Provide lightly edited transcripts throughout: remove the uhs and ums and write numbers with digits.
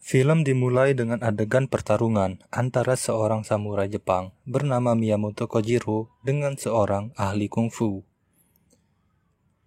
Film dimulai dengan adegan pertarungan antara seorang samurai Jepang bernama Miyamoto Kojiro dengan seorang ahli kungfu.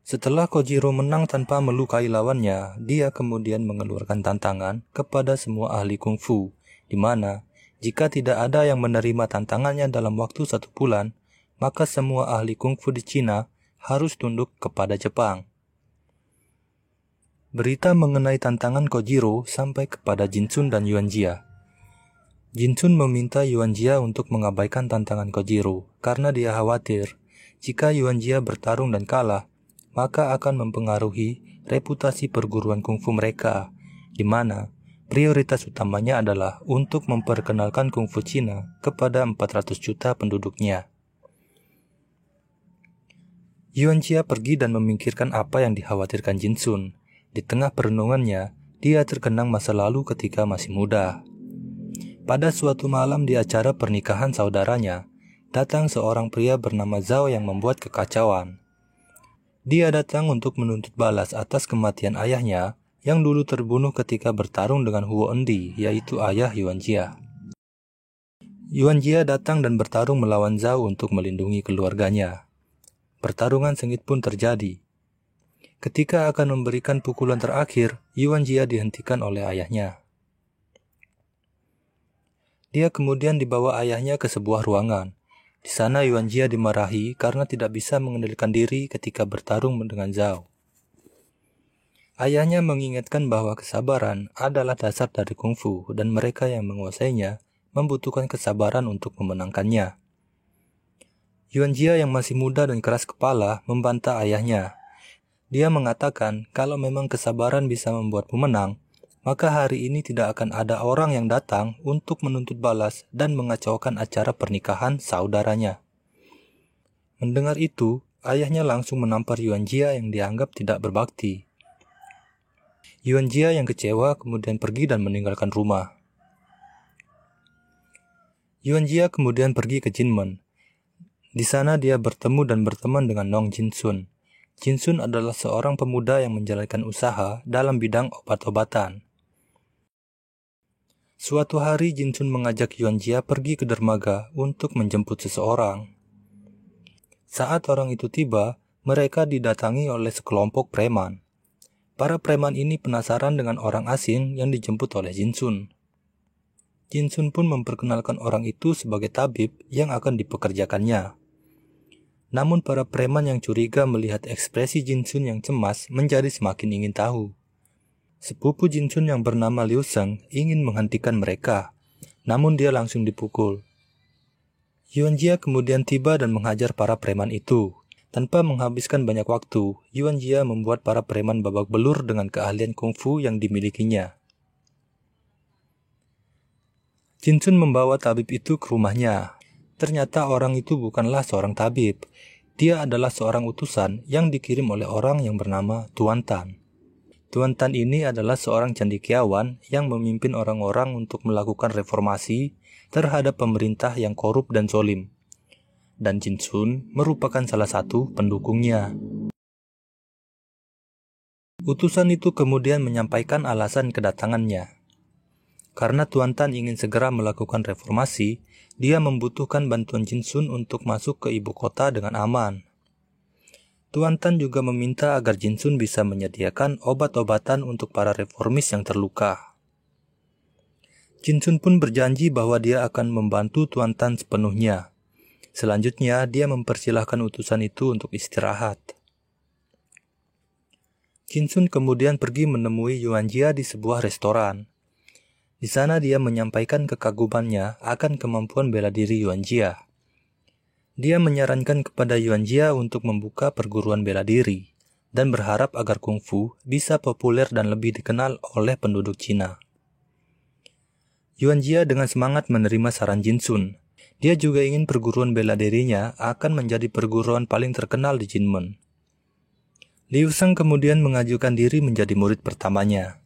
Setelah Kojiro menang tanpa melukai lawannya, dia kemudian mengeluarkan tantangan kepada semua ahli kungfu, di mana jika tidak ada yang menerima tantangannya dalam waktu 1 bulan, maka semua ahli kungfu di Cina harus tunduk kepada Jepang. Berita mengenai tantangan Kojiro sampai kepada Jinchun dan Yuanjia. Jinchun meminta Yuanjia untuk mengabaikan tantangan Kojiro karena dia khawatir jika Yuanjia bertarung dan kalah, maka akan mempengaruhi reputasi perguruan kungfu mereka, di mana prioritas utamanya adalah untuk memperkenalkan kungfu Cina kepada 400 juta penduduknya. Yuanjia pergi dan memikirkan apa yang dikhawatirkan Jinchun. Di tengah perenungannya, dia terkenang masa lalu ketika masih muda. Pada suatu malam di acara pernikahan saudaranya, datang seorang pria bernama Zhao yang membuat kekacauan. Dia datang untuk menuntut balas atas kematian ayahnya yang dulu terbunuh ketika bertarung dengan Huo Endi, yaitu ayah Yuanjia. Yuanjia datang dan bertarung melawan Zhao untuk melindungi keluarganya. Pertarungan sengit pun terjadi. Ketika akan memberikan pukulan terakhir, Yuanjia dihentikan oleh ayahnya. Dia kemudian dibawa ayahnya ke sebuah ruangan. Di sana Yuanjia dimarahi karena tidak bisa mengendalikan diri ketika bertarung dengan Zhao. Ayahnya mengingatkan bahwa kesabaran adalah dasar dari kungfu dan mereka yang menguasainya membutuhkan kesabaran untuk memenangkannya. Yuanjia yang masih muda dan keras kepala membantah ayahnya. Dia mengatakan kalau memang kesabaran bisa membuatmu menang, maka hari ini tidak akan ada orang yang datang untuk menuntut balas dan mengacaukan acara pernikahan saudaranya. Mendengar itu, ayahnya langsung menampar Yuanjia yang dianggap tidak berbakti. Yuanjia yang kecewa kemudian pergi dan meninggalkan rumah. Yuanjia kemudian pergi ke Jinmen. Di sana dia bertemu dan berteman dengan Nong Jinsun. Jinsun adalah seorang pemuda yang menjalankan usaha dalam bidang obat-obatan. Suatu hari Jinsun mengajak Yuanjia pergi ke dermaga untuk menjemput seseorang. Saat orang itu tiba, mereka didatangi oleh sekelompok preman. Para preman ini penasaran dengan orang asing yang dijemput oleh Jinsun. Jinsun pun memperkenalkan orang itu sebagai tabib yang akan dipekerjakannya. Namun para preman yang curiga melihat ekspresi Jinsun yang cemas menjadi semakin ingin tahu. Sepupu Jinsun yang bernama Liu Sheng ingin menghentikan mereka, namun dia langsung dipukul. Yuanjia kemudian tiba dan menghajar para preman itu. Tanpa menghabiskan banyak waktu, Yuanjia membuat para preman babak belur dengan keahlian kungfu yang dimilikinya. Jinsun membawa tabib itu ke rumahnya. Ternyata orang itu bukanlah seorang tabib. Dia adalah seorang utusan yang dikirim oleh orang yang bernama Tuan Tan. Tuan Tan ini adalah seorang cendekiawan yang memimpin orang-orang untuk melakukan reformasi terhadap pemerintah yang korup dan zalim. Dan Jinsun merupakan salah satu pendukungnya. Utusan itu kemudian menyampaikan alasan kedatangannya. Karena Tuan Tan ingin segera melakukan reformasi, dia membutuhkan bantuan Jinsun untuk masuk ke ibu kota dengan aman. Tuan Tan juga meminta agar Jinsun bisa menyediakan obat-obatan untuk para reformis yang terluka. Jinsun pun berjanji bahwa dia akan membantu Tuan Tan sepenuhnya. Selanjutnya, dia mempersilahkan utusan itu untuk istirahat. Jinsun kemudian pergi menemui Yuanjia di sebuah restoran. Di sana dia menyampaikan kekagumannya akan kemampuan bela diri Yuanjia. Dia menyarankan kepada Yuanjia untuk membuka perguruan bela diri dan berharap agar kungfu bisa populer dan lebih dikenal oleh penduduk Cina. Yuanjia dengan semangat menerima saran Jinsun. Dia juga ingin perguruan bela dirinya akan menjadi perguruan paling terkenal di Jinmen. Liu Sheng kemudian mengajukan diri menjadi murid pertamanya.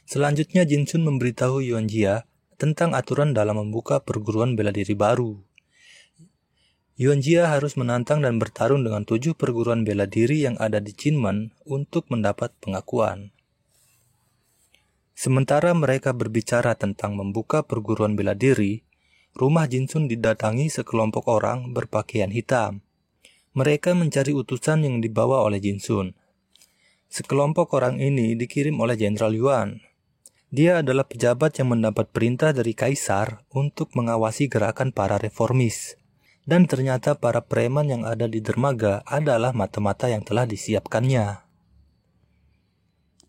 Selanjutnya Jinsun memberitahu Yuanjia tentang aturan dalam membuka perguruan bela diri baru. Yuanjia harus menantang dan bertarung dengan 7 perguruan bela diri yang ada di Jinmen untuk mendapat pengakuan. Sementara mereka berbicara tentang membuka perguruan bela diri, rumah Jinsun didatangi sekelompok orang berpakaian hitam. Mereka mencari utusan yang dibawa oleh Jinsun. Sekelompok orang ini dikirim oleh Jenderal Yuan. Dia adalah pejabat yang mendapat perintah dari Kaisar untuk mengawasi gerakan para reformis. Dan ternyata para preman yang ada di dermaga adalah mata-mata yang telah disiapkannya.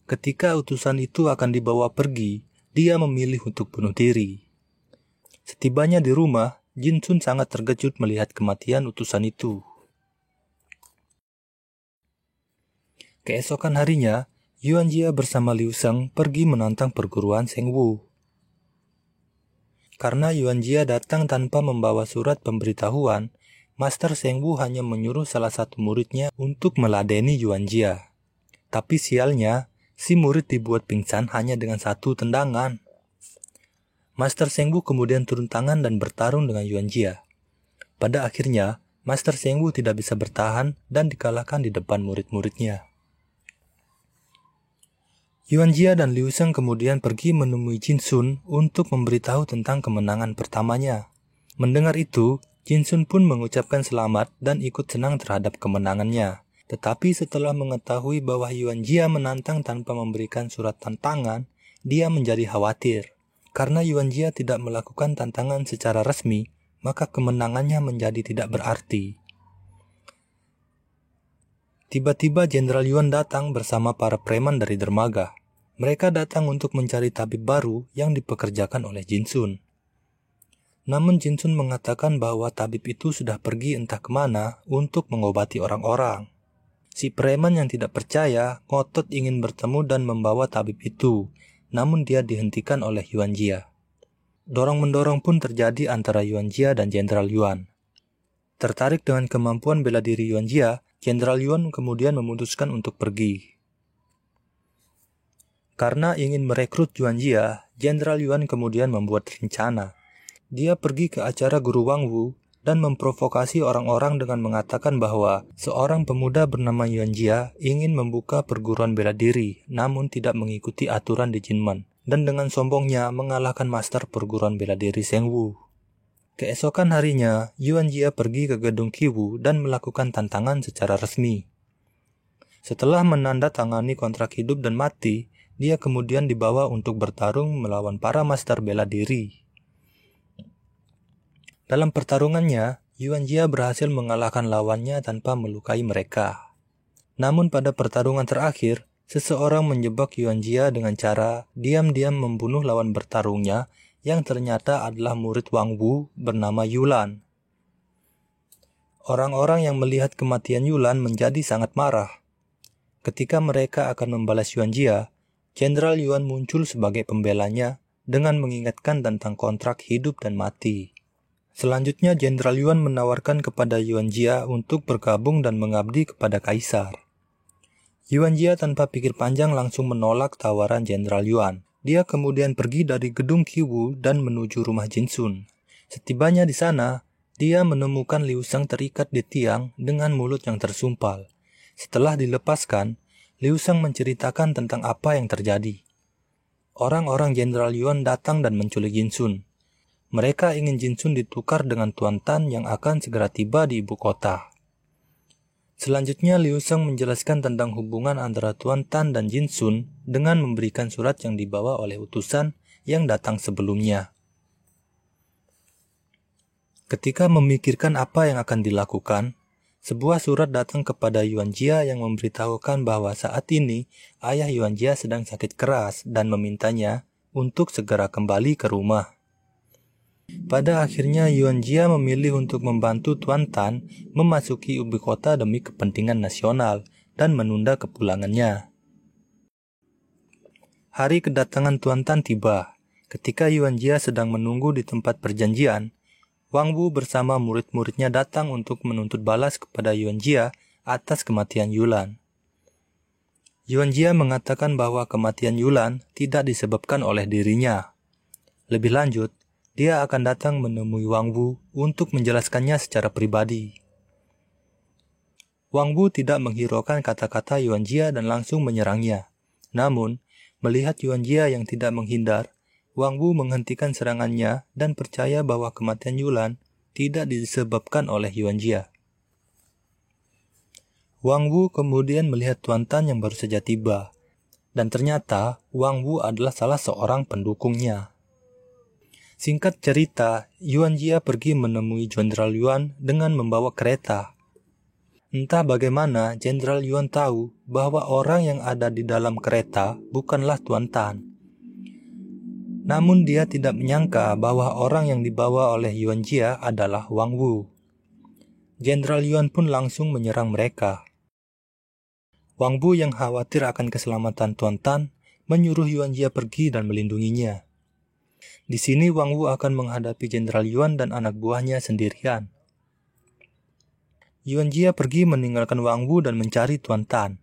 Ketika utusan itu akan dibawa pergi, dia memilih untuk bunuh diri. Setibanya di rumah, Jinsun sangat terkejut melihat kematian utusan itu. Keesokan harinya, Yuan Jia bersama Liu Sheng pergi menantang perguruan Seng Wu. Karena Yuan Jia datang tanpa membawa surat pemberitahuan, Master Seng Wu hanya menyuruh salah satu muridnya untuk meladeni Yuan Jia. Tapi sialnya, si murid dibuat pingsan hanya dengan satu tendangan. Master Seng Wu kemudian turun tangan dan bertarung dengan Yuan Jia. Pada akhirnya, Master Seng Wu tidak bisa bertahan dan dikalahkan di depan murid-muridnya. Yuan Jia dan Liu Sheng kemudian pergi menemui Jinsun untuk memberitahu tentang kemenangan pertamanya. Mendengar itu, Jinsun pun mengucapkan selamat dan ikut senang terhadap kemenangannya. Tetapi setelah mengetahui bahwa Yuan Jia menantang tanpa memberikan surat tantangan, dia menjadi khawatir. Karena Yuan Jia tidak melakukan tantangan secara resmi, maka kemenangannya menjadi tidak berarti. Tiba-tiba Jenderal Yuan datang bersama para preman dari dermaga. Mereka datang untuk mencari tabib baru yang dipekerjakan oleh Jinsun. Namun Jinsun mengatakan bahwa tabib itu sudah pergi entah kemana untuk mengobati orang-orang. Si preman yang tidak percaya ngotot ingin bertemu dan membawa tabib itu, namun dia dihentikan oleh Yuan Jia. Dorong-mendorong pun terjadi antara Yuan Jia dan Jenderal Yuan. Tertarik dengan kemampuan bela diri Yuan Jia, Jenderal Yuan kemudian memutuskan untuk pergi. Karena ingin merekrut Yuan Jia, Jenderal Yuan kemudian membuat rencana. Dia pergi ke acara Guru Wang Wu dan memprovokasi orang-orang dengan mengatakan bahwa seorang pemuda bernama Yuan Jia ingin membuka perguruan bela diri, namun tidak mengikuti aturan di Jinmen, dan dengan sombongnya mengalahkan master perguruan bela diri Seng Wu. Keesokan harinya, Yuan Jia pergi ke gedung Qiwu dan melakukan tantangan secara resmi. Setelah menandatangani kontrak hidup dan mati, dia kemudian dibawa untuk bertarung melawan para master bela diri. Dalam pertarungannya, Yuan Jia berhasil mengalahkan lawannya tanpa melukai mereka. Namun pada pertarungan terakhir, seseorang menjebak Yuan Jia dengan cara diam-diam membunuh lawan bertarungnya yang ternyata adalah murid Wang Wu bernama Yulan. Orang-orang yang melihat kematian Yulan menjadi sangat marah. Ketika mereka akan membalas Yuan Jia, Jenderal Yuan muncul sebagai pembelanya dengan mengingatkan tentang kontrak hidup dan mati. Selanjutnya Jenderal Yuan menawarkan kepada Yuan Jia untuk bergabung dan mengabdi kepada Kaisar. Yuan Jia tanpa pikir panjang langsung menolak tawaran Jenderal Yuan. Dia kemudian pergi dari gedung Qiwu dan menuju rumah Jinsun. Setibanya di sana, dia menemukan Liu Sheng terikat di tiang dengan mulut yang tersumpal. Setelah dilepaskan, Liu Sheng menceritakan tentang apa yang terjadi. Orang-orang Jenderal Yuan datang dan menculik Jinsun. Mereka ingin Jinsun ditukar dengan Tuan Tan yang akan segera tiba di ibu kota. Selanjutnya Liu Sheng menjelaskan tentang hubungan antara Tuan Tan dan Jinsun dengan memberikan surat yang dibawa oleh utusan yang datang sebelumnya. Ketika memikirkan apa yang akan dilakukan, sebuah surat datang kepada Yuan Jia yang memberitahukan bahwa saat ini ayah Yuan Jia sedang sakit keras dan memintanya untuk segera kembali ke rumah. Pada akhirnya Yuan Jia memilih untuk membantu Tuan Tan memasuki ibu kota demi kepentingan nasional dan menunda kepulangannya. Hari kedatangan Tuan Tan tiba. Ketika Yuan Jia sedang menunggu di tempat perjanjian, Wang Wu bersama murid-muridnya datang untuk menuntut balas kepada Yuan Jia atas kematian Yulan. Yuan Jia mengatakan bahwa kematian Yulan tidak disebabkan oleh dirinya. Lebih lanjut, dia akan datang menemui Wang Wu untuk menjelaskannya secara pribadi. Wang Wu tidak menghiraukan kata-kata Yuan Jia dan langsung menyerangnya. Namun, Melihat Yuan Jia yang tidak menghindar, Wang Wu menghentikan serangannya dan percaya bahwa kematian Yulan tidak disebabkan oleh Yuan Jia. Wang Wu kemudian melihat Tuan Tan yang baru saja tiba, dan ternyata Wang Wu adalah salah seorang pendukungnya. Singkat cerita, Yuan Jia pergi menemui Jenderal Yuan dengan membawa kereta. Entah bagaimana Jenderal Yuan tahu bahwa orang yang ada di dalam kereta bukanlah Tuan Tan. Namun dia tidak menyangka bahwa orang yang dibawa oleh Yuan Jia adalah Wang Wu. Jenderal Yuan pun langsung menyerang mereka. Wang Wu yang khawatir akan keselamatan Tuan Tan menyuruh Yuan Jia pergi dan melindunginya. Di sini Wang Wu akan menghadapi Jenderal Yuan dan anak buahnya sendirian. Yuan Jia pergi meninggalkan Wang Wu dan mencari Tuan Tan.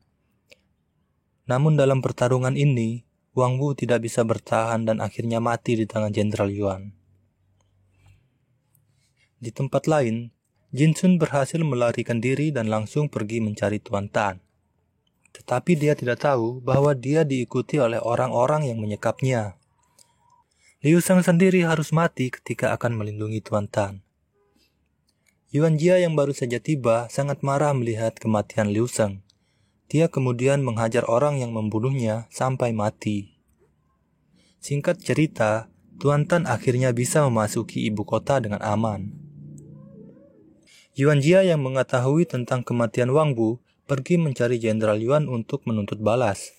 Namun dalam pertarungan ini, Wang Wu tidak bisa bertahan dan akhirnya mati di tangan Jenderal Yuan. Di tempat lain, Jin Sun berhasil melarikan diri dan langsung pergi mencari Tuan Tan. Tetapi dia tidak tahu bahwa dia diikuti oleh orang-orang yang menyekapnya. Liu Sheng sendiri harus mati ketika akan melindungi Tuan Tan. Yuan Jia yang baru saja tiba sangat marah melihat kematian Liu Sheng. Dia kemudian menghajar orang yang membunuhnya sampai mati. Singkat cerita, Tuan Tan akhirnya bisa memasuki ibu kota dengan aman. Yuan Jia yang mengetahui tentang kematian Wang Wu pergi mencari Jenderal Yuan untuk menuntut balas.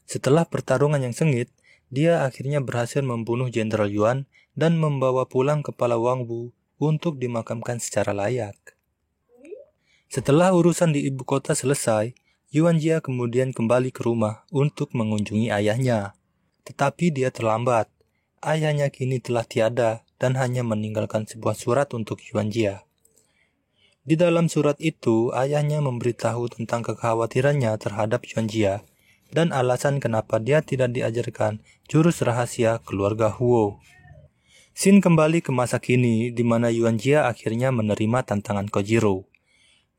Setelah pertarungan yang sengit, dia akhirnya berhasil membunuh Jenderal Yuan dan membawa pulang kepala Wang Wu untuk dimakamkan secara layak. Setelah urusan di ibu kota selesai, Yuan Jia kemudian kembali ke rumah untuk mengunjungi ayahnya. Tetapi dia terlambat. Ayahnya kini telah tiada dan hanya meninggalkan sebuah surat untuk Yuan Jia. Di dalam surat itu, ayahnya memberitahu tentang kekhawatirannya terhadap Yuan Jia dan alasan kenapa dia tidak diajarkan jurus rahasia keluarga Huo. Scene kembali ke masa kini di mana Yuan Jia akhirnya menerima tantangan Kojiro.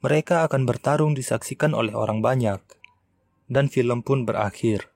Mereka akan bertarung disaksikan oleh orang banyak, dan film pun berakhir.